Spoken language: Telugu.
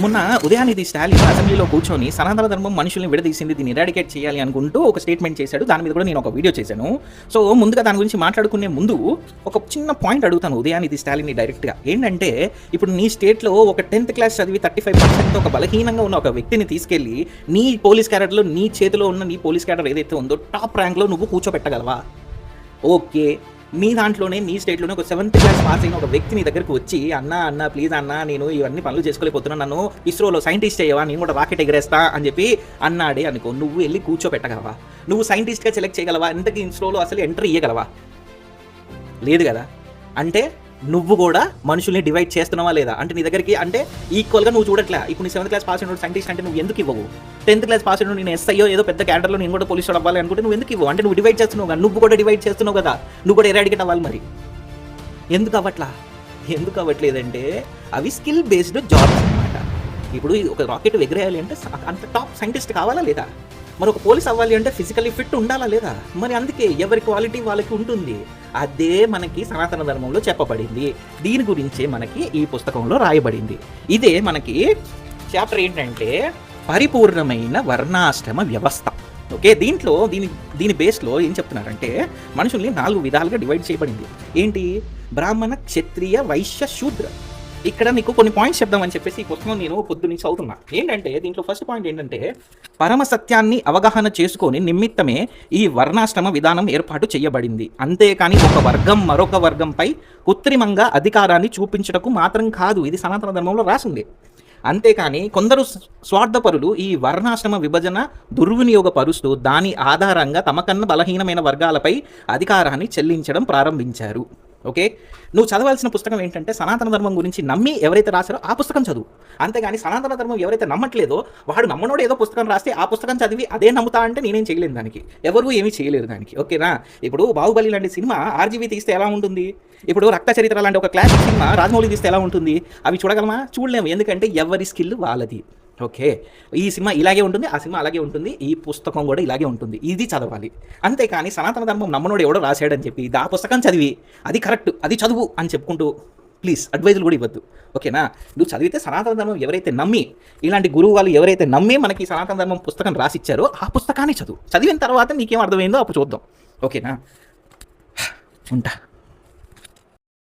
మొన్న ఉదయానిధి స్టాలిన్ అసెంబ్లీలో కూర్చొని సనాతన ధర్మం మనుషుల్ని విడదీసింది, దీన్ని ఎరాడికేట్ చేయాలి అనుకుంటూ ఒక స్టేట్మెంట్ చేశాడు. దాని మీద కూడా నేను ఒక వీడియో చేశాను. సో ముందుగా దాని గురించి మాట్లాడుకునే ముందు ఒక చిన్న పాయింట్ అడుగుతాను ఉదయానిధి స్టాలిన్ని డైరెక్ట్గా. ఏంటంటే ఇప్పుడు నీ స్టేట్లో ఒక 10th క్లాస్ చదివి 35% ఒక బలహీనంగా ఉన్న ఒక వ్యక్తిని తీసుకెళ్ళి నీ పోలీస్ క్యాడర్లో, నీ చేతిలో ఉన్న నీ పోలీస్ క్యాడర్ ఏదైతే ఉందో టాప్ ర్యాంక్లో నువ్వు కూర్చోబెట్టగలవా? ఓకే, మీ దాంట్లోనే నీ స్టేట్లోనే ఒక 7th క్లాస్ పాస్ అయిన ఒక వ్యక్తి నీ దగ్గరికి వచ్చి అన్న ప్లీజ్ అన్న, నేను ఇవన్నీ పనులు చేసుకోలేకపోతున్నా, నన్ను ఇస్రోలో సైంటిస్ట్ చేయవా, నేను కూడా రాకెట్ ఎగరేస్తా అని చెప్పి అన్నాడే అనుకో, నువ్వు వెళ్ళి కూర్చోపెట్టగలవా? నువ్వు సైంటిస్ట్గా సెలెక్ట్ చేయగలవా? ఇంతకీ ఇస్రోలో అసలు ఎంట్రీ ఇవ్వగలవా? లేదు కదా. అంటే నువ్వు కూడా మనుషుల్ని డివైడ్ చేస్తున్నావా లేదా? అంటే నీ దగ్గరికి అంటే ఈక్వల్గా నువ్వు చూడట్లే. ఇప్పుడు నీ 7th క్లాస్ పాస్ అయిన సైంటిస్ట్ అంటే నువ్వు ఎందుకు ఇవ్వవు? 10th క్లాస్ పాస్ అయిన నేను ఎస్ఐయో ఏదో పెద్ద క్యాడర్లో నేను కూడా పోలీసు అవ్వాలి అనుకుంటే నువ్వు ఎందుకు ఇవ్వవు? అంటే నువ్వు డివైడ్ చేస్తున్నావు కదా, నువ్వు కూడా డివైడ్ చేస్తున్నావు కదా, నువ్వు కూడా ఎరాడికేట్ అవ్వాలి. మరి ఎందుకు అవ్వట్లా? ఎందుకు అవ్వట్లేదంటే అవి స్కిల్ బేస్డ్ జాబ్స్ అనమాట. ఇప్పుడు ఒక రాకెట్ ఎగరేయాలి అంటే అంత టాప్ సైంటిస్ట్ కావాలా లేదా? మరి ఒక పోలీస్ అవ్వాలి అంటే ఫిజికల్లీ ఫిట్ ఉండాలా లేదా? మరి అందుకే ఎవరి క్వాలిటీ వాళ్ళకి ఉంటుంది. అదే మనకి సనాతన ధర్మంలో చెప్పబడింది. దీని గురించే మనకి ఈ పుస్తకంలో రాయబడింది. ఇదే మనకి చాప్టర్ ఏంటంటే పరిపూర్ణమైన వర్ణాశ్రమ వ్యవస్థ. ఓకే, దీంట్లో దీని బేస్లో ఏం చెప్తున్నారంటే మనుషుల్ని 4 విధాలుగా డివైడ్ చేయబడింది. ఏంటి? బ్రాహ్మణ, క్షత్రియ, వైశ్య, శూద్ర. ఇక్కడ నీకు కొన్ని పాయింట్స్ చెప్దామని చెప్పేసి ఈ పుస్తకం నేను పొద్దున్నీ చదువుతున్నా. ఏంటంటే దీంట్లో ఫస్ట్ పాయింట్ ఏంటంటే పరమ సత్యాన్ని అవగాహన చేసుకొని నిమిత్తమే ఈ వర్ణాశ్రమ విధానం ఏర్పాటు చేయబడింది. అంతేకాని ఒక వర్గం మరొక వర్గంపై కృత్రిమంగా అధికారాన్ని చూపించటకు మాత్రం కాదు. ఇది సనాతన ధర్మంలో రాసింది. అంతేకాని కొందరు స్వార్థపరులు ఈ వర్ణాశ్రమ విభజన దుర్వినియోగపరుస్తూ దాని ఆధారంగా తమకన్నా బలహీనమైన వర్గాలపై అధికారాన్ని చెల్లించడం ప్రారంభించారు. ఓకే, నువ్వు చదవాల్సిన పుస్తకం ఏంటంటే సనాతన ధర్మం గురించి నమ్మి ఎవరైతే రాశారో ఆ పుస్తకం చదువు. అంతేగాని సనాతన ధర్మం ఎవరైతే నమ్మట్లేదో వాడు నమ్మనోడు ఏదో పుస్తకం రాస్తే ఆ పుస్తకం చదివి అదే నమ్ముతా అంటే నేనేం చేయలేను దానికి, ఎవరు ఏమీ చేయలేరు దానికి. ఓకేనా? ఇప్పుడు బాహుబలి లాంటి సినిమా ఆర్జీవీ తీస్తే ఎలా ఉంటుంది? ఇప్పుడు రక్త చరిత్ర లాంటి ఒక క్లాసిక్ సినిమా రాజమౌళి తీస్తే ఎలా ఉంటుంది? అవి చూడగలమా? చూడలేము. ఎందుకంటే ఎవరి స్కిల్ వాళ్ళది. ఓకే, ఈ సినిమా ఇలాగే ఉంటుంది, ఆ సినిమా అలాగే ఉంటుంది, ఈ పుస్తకం కూడా ఇలాగే ఉంటుంది. ఇది చదవాలి. అంతేకాని సనాతన ధర్మం నమ్మనోడు ఎవడో రాశాడని చెప్పి ఆ పుస్తకం చదివి అది కరెక్ట్, అది చదువు అని చెప్పుకుంటూ ప్లీజ్ అడ్వైజులు కూడా ఇవ్వద్దు. ఓకేనా? నువ్వు చదివితే సనాతన ధర్మం ఎవరైతే నమ్మి, ఇలాంటి గురువు వాళ్ళు ఎవరైతే నమ్మి మనకి సనాతన ధర్మం పుస్తకం రాసిచ్చారో ఆ పుస్తకాన్ని చదివిన తర్వాత నీకేం అర్థమైందో అప్పుడు చూద్దాం. ఓకేనా? ఉంటా.